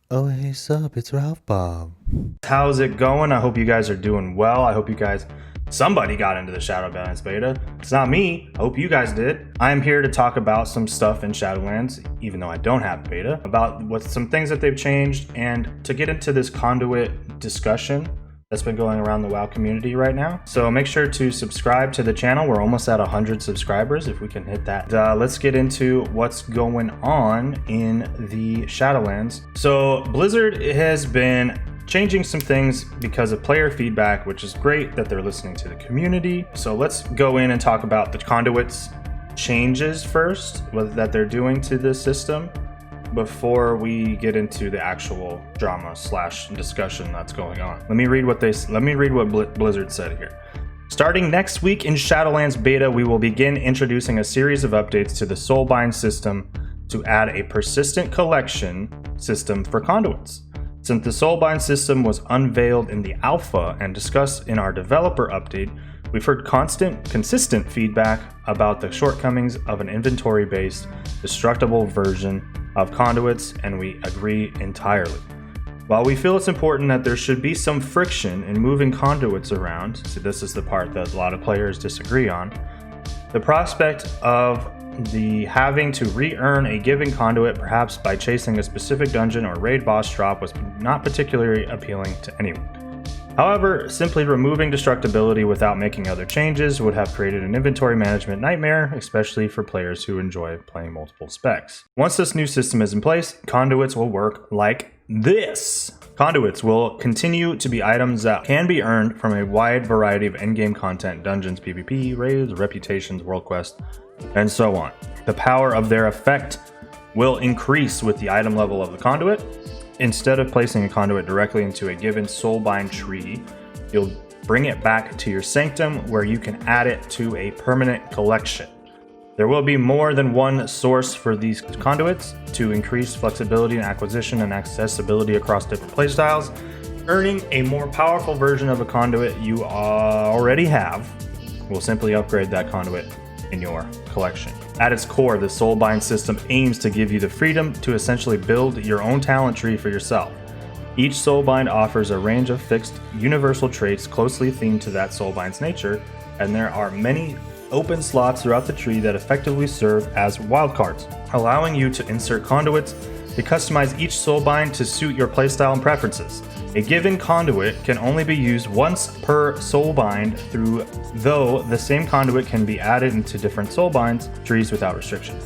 Oh, hey, sup, it's Ralphbob. How's it going? I hope you guys are doing well. I hope somebody got into the Shadowlands beta. It's not me. I hope you guys did. I'm here to talk about some stuff in Shadowlands, even though I don't have beta, about some things that they've changed, and to get into this Conduit discussion that's been going around the WoW community right now. So make sure to subscribe to the channel. We're almost at 100 subscribers, if we can hit that. Let's get into what's going on in the Shadowlands. So Blizzard has been changing some things because of player feedback, which is great that they're listening to the community. So let's go in and talk about the Conduits changes first, that they're doing to the system, before we get into the actual drama / discussion that's going on. Let me read what Blizzard said here. Starting next week in Shadowlands beta, we will begin introducing a series of updates to the Soulbind system to add a persistent collection system for Conduits. Since the Soulbind system was unveiled in the alpha and discussed in our developer update, we've heard consistent feedback about the shortcomings of an inventory-based, destructible version of Conduits, and we agree entirely. While we feel it's important that there should be some friction in moving Conduits around, so this is the part that a lot of players disagree on, the prospect of having to re-earn a given Conduit, perhaps by chasing a specific dungeon or raid boss drop, was not particularly appealing to anyone. However, simply removing destructibility without making other changes would have created an inventory management nightmare, especially for players who enjoy playing multiple specs. Once this new system is in place, Conduits will work like this. Conduits will continue to be items that can be earned from a wide variety of endgame content, dungeons, PvP, raids, reputations, world quests, and so on. The power of their effect will increase with the item level of the Conduit. Instead of placing a Conduit directly into a given Soulbind tree, you'll bring it back to your Sanctum, where you can add it to a permanent collection. There will be more than one source for these Conduits to increase flexibility in acquisition and accessibility across different playstyles. Earning a more powerful version of a Conduit you already have will simply upgrade that Conduit in your collection. At its core, the Soulbind system aims to give you the freedom to essentially build your own talent tree for yourself. Each Soulbind offers a range of fixed, universal traits closely themed to that Soulbind's nature, and there are many open slots throughout the tree that effectively serve as wildcards, allowing you to insert Conduits to customize each Soulbind to suit your playstyle and preferences. A given Conduit can only be used once per Soulbind, though the same Conduit can be added into different Soulbinds trees without restriction.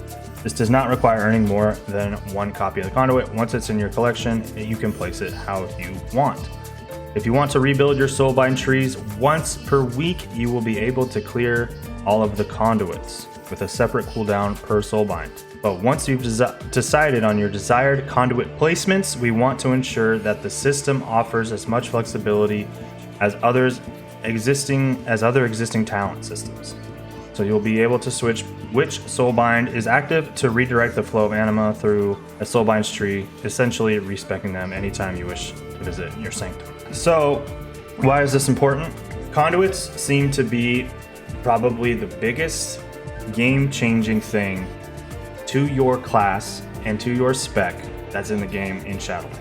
This does not require earning more than one copy of the Conduit. Once it's in your collection, you can place it how you want. If you want to rebuild your Soulbind trees once per week, you will be able to clear all of the Conduits with a separate cooldown per Soulbind. But once you've decided on your desired Conduit placements, we want to ensure that the system offers as much flexibility as other existing talent systems. So you'll be able to switch which Soulbind is active to redirect the flow of anima through a Soulbind's tree, essentially respecing them anytime you wish to visit your Sanctum. So why is this important? Conduits seem to be probably the biggest game-changing thing to your class and to your spec that's in the game in Shadowlands.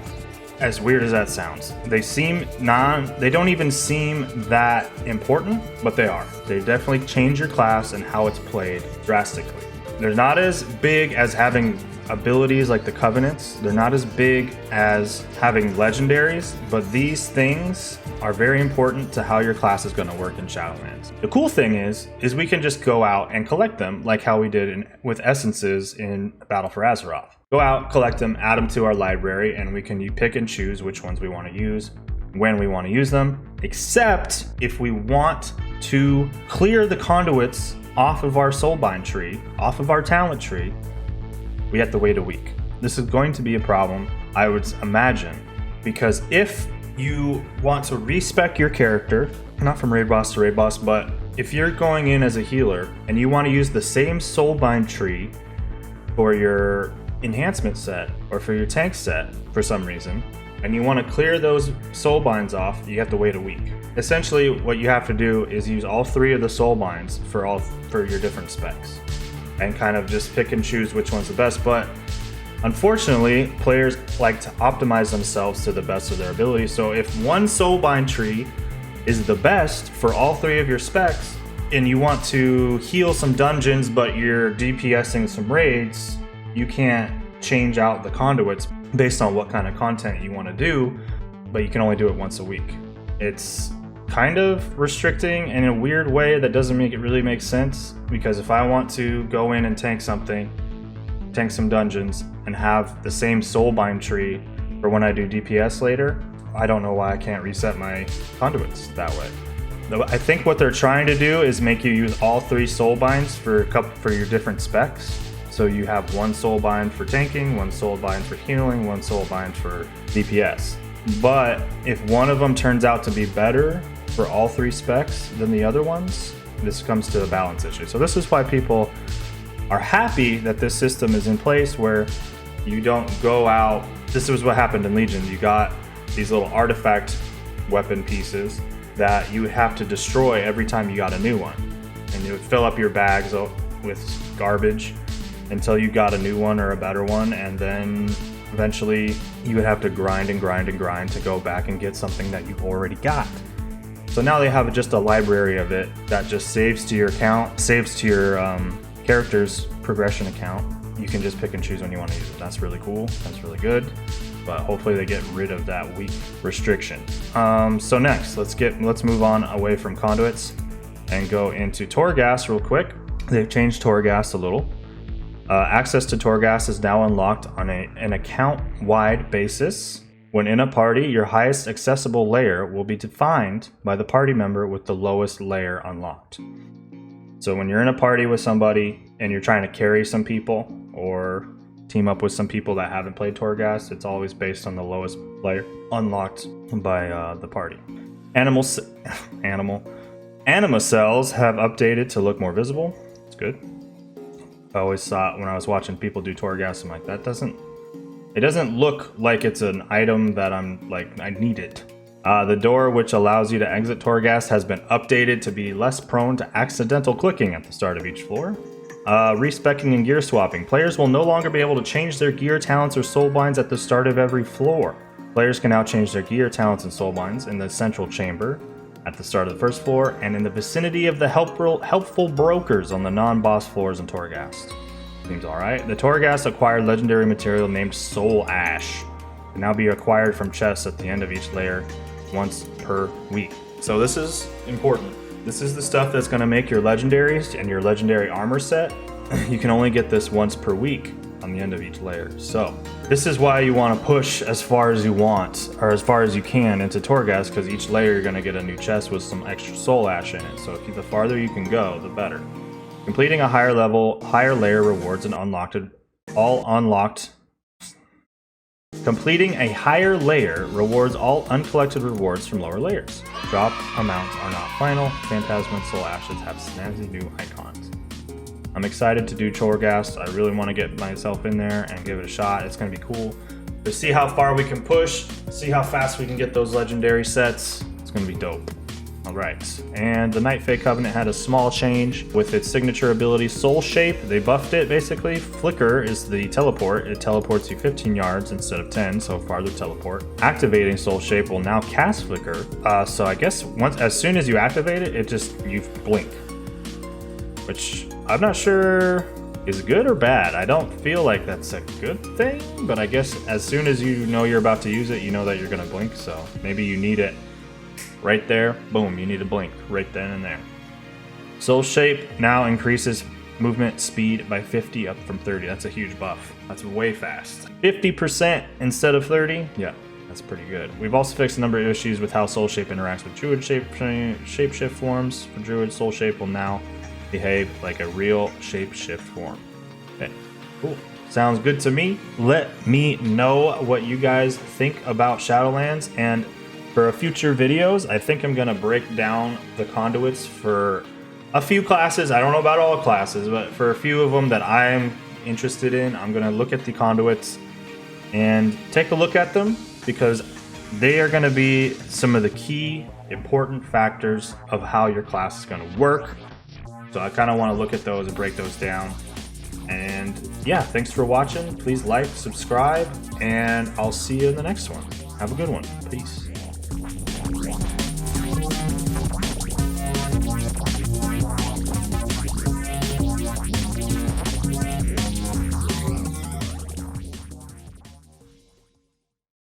As weird as that sounds, they don't even seem that important, but they are. They definitely change your class and how it's played drastically. They're not as big as having abilities like the Covenants. They're not as big as having legendaries, but these things are very important to how your class is going to work in Shadowlands. The cool thing is we can just go out and collect them like how we did with essences in Battle for Azeroth. Go out, collect them, add them to our library, and we can pick and choose which ones we want to use, when we want to use them, except if we want to clear the Conduits off of our Soulbind tree, off of our talent tree, we have to wait a week. This is going to be a problem, I would imagine, because if you want to respec your character, not from raid boss to raid boss, but if you're going in as a healer and you want to use the same Soulbind tree for your enhancement set or for your tank set for some reason, and you want to clear those Soulbinds off, you have to wait a week. Essentially, what you have to do is use all 3 of the Soulbinds for your different specs, and kind of just pick and choose which one's the best. But Unfortunately, players like to optimize themselves to the best of their ability, so if one soulbind tree is the best for all 3 of your specs, and you want to heal some dungeons but you're DPSing some raids, you can't change out the conduits based on what kind of content you want to do, but you can only do it once a week. It's kind of restricting in a weird way that doesn't really make sense, because if I want to go in and tank some dungeons and have the same soulbind tree for when I do DPS later, I don't know why I can't reset my conduits that way. I think what they're trying to do is make you use all 3 soulbinds for your different specs. So you have 1 soulbind for tanking, 1 soulbind for healing, 1 soulbind for DPS. But if one of them turns out to be better for all 3 specs than the other ones, this comes to a balance issue. So this is why people are happy that this system is in place, where you don't go out. This was what happened in Legion. You got these little artifact weapon pieces that you would have to destroy every time you got a new one, and you would fill up your bags with garbage until you got a new one or a better one, and then eventually you would have to grind and grind and grind to go back and get something that you already got. So now they have just a library of it that just saves to your account, saves to your character's progression account. You can just pick and choose when you want to use it. That's really cool. That's really good. But hopefully they get rid of that weak restriction. So next, let's move on away from conduits and go into Torghast real quick. They've changed Torghast a little. Access to Torghast is now unlocked on an account-wide basis. When in a party, your highest accessible layer will be defined by the party member with the lowest layer unlocked. So when you're in a party with somebody and you're trying to carry some people or team up with some people that haven't played Torghast, it's always based on the lowest layer unlocked by the party. Anima cells have updated to look more visible. It's good. I always thought when I was watching people do Torghast, I'm like, it doesn't look like it's an item that I need it. The door, which allows you to exit Torghast, has been updated to be less prone to accidental clicking at the start of each floor. Respecking and gear swapping. Players will no longer be able to change their gear, talents, or soulbinds at the start of every floor. Players can now change their gear, talents, and soulbinds in the central chamber at the start of the first floor, and in the vicinity of the helpful brokers on the non-boss floors in Torghast. Seems alright. The Torghast acquired legendary material named Soul Ash can now be acquired from chests at the end of each layer once per week. So this is important. This is the stuff that's going to make your legendaries and your legendary armor set. You can only get this once per week on the end of each layer. So this is why you want to push as far as you want, or as far as you can, into Torghast, because each layer you're going to get a new chest with some extra soul ash in it. So the farther you can go, the better. Completing a higher layer rewards an Completing a higher layer rewards all uncollected rewards from lower layers. Drop amounts are not final. Phantasm and Soul Ashes have snazzy new icons. I'm excited to do Torghast. I really want to get myself in there and give it a shot. It's going to be cool to see how far we can push, see how fast we can get those legendary sets. It's going to be dope. Alright, and the Night Fae Covenant had a small change with its signature ability Soul Shape. They buffed it basically. Flicker is the teleport. It teleports you 15 yards instead of 10, so farther teleport. Activating Soul Shape will now cast Flicker. So I guess as soon as you activate it, you blink. Which I'm not sure is good or bad. I don't feel like that's a good thing, but I guess as soon as you know you're about to use it, you know that you're gonna blink, so maybe you need it. Right there, boom, you need to blink right then and there. Soul Shape now increases movement speed by 50 up from 30. That's a huge buff. That's way fast. 50% instead of 30? Yeah, that's pretty good. We've also fixed a number of issues with how Soul Shape interacts with Druid shapeshift forms. For Druid, Soul Shape will now behave like a real shapeshift form. Okay, cool. Sounds good to me. Let me know what you guys think about Shadowlands, and for future videos, I think I'm going to break down the conduits for a few classes. I don't know about all classes, but for a few of them that I'm interested in, I'm going to look at the conduits and take a look at them, because they are going to be some of the key important factors of how your class is going to work. So I kind of want to look at those and break those down And yeah, thanks for watching. Please like, subscribe, and I'll see you in the next one. Have a good one. Peace.